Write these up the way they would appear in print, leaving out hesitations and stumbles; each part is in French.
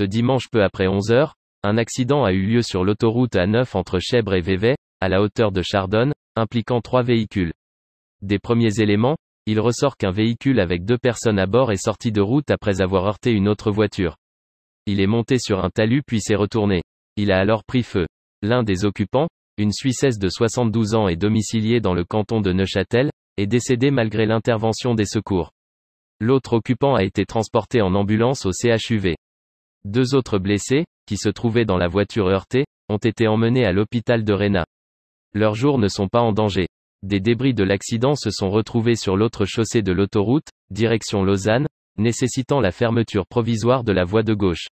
Ce dimanche peu après 11 h, un accident a eu lieu sur l'autoroute A9 entre Chèvres et Vevey, à la hauteur de Chardonne, impliquant 3 véhicules. Des premiers éléments, il ressort qu'un véhicule avec 2 personnes à bord est sorti de route après avoir heurté une autre voiture. Il est monté sur un talus puis s'est retourné. Il a alors pris feu. L'un des occupants, une Suissesse de 72 ans et domiciliée dans le canton de Neuchâtel, est décédé malgré l'intervention des secours. L'autre occupant a été transporté en ambulance au CHUV. 2 autres blessés, qui se trouvaient dans la voiture heurtée, ont été emmenés à l'hôpital de Rhénat. Leurs jours ne sont pas en danger. Des débris de l'accident se sont retrouvés sur l'autre chaussée de l'autoroute, direction Lausanne, nécessitant la fermeture provisoire de la voie de gauche.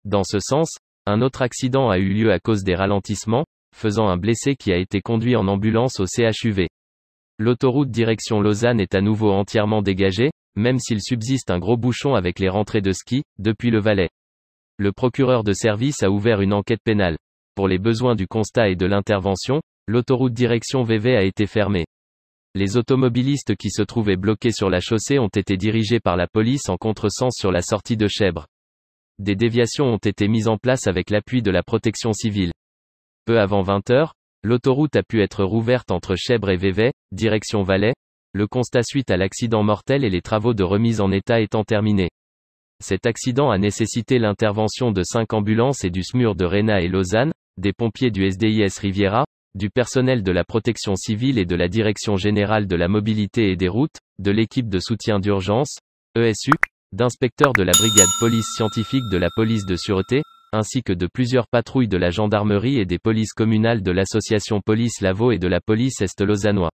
Dans ce sens, un autre accident a eu lieu à cause des ralentissements, faisant un blessé qui a été conduit en ambulance au CHUV. L'autoroute direction Lausanne est à nouveau entièrement dégagée, même s'il subsiste un gros bouchon avec les rentrées de ski, depuis le Valais. Le procureur de service a ouvert une enquête pénale. Pour les besoins du constat et de l'intervention, l'autoroute direction Vevey a été fermée. Les automobilistes qui se trouvaient bloqués sur la chaussée ont été dirigés par la police en contresens sur la sortie de Chèvres. Des déviations ont été mises en place avec l'appui de la protection civile. Peu avant 20 h, l'autoroute a pu être rouverte entre Chèvres et Vevey, direction Valais, le constat suite à l'accident mortel et les travaux de remise en état étant terminés. Cet accident a nécessité l'intervention de 5 ambulances et du SMUR de Rhénat et Lausanne, des pompiers du SDIS Riviera, du personnel de la protection civile et de la Direction générale de la mobilité et des routes, de l'équipe de soutien d'urgence, ESU, d'inspecteurs de la brigade police scientifique de la police de sûreté, ainsi que de plusieurs patrouilles de la gendarmerie et des polices communales de l'association Police Lavaux et de la police Est-Lausannois.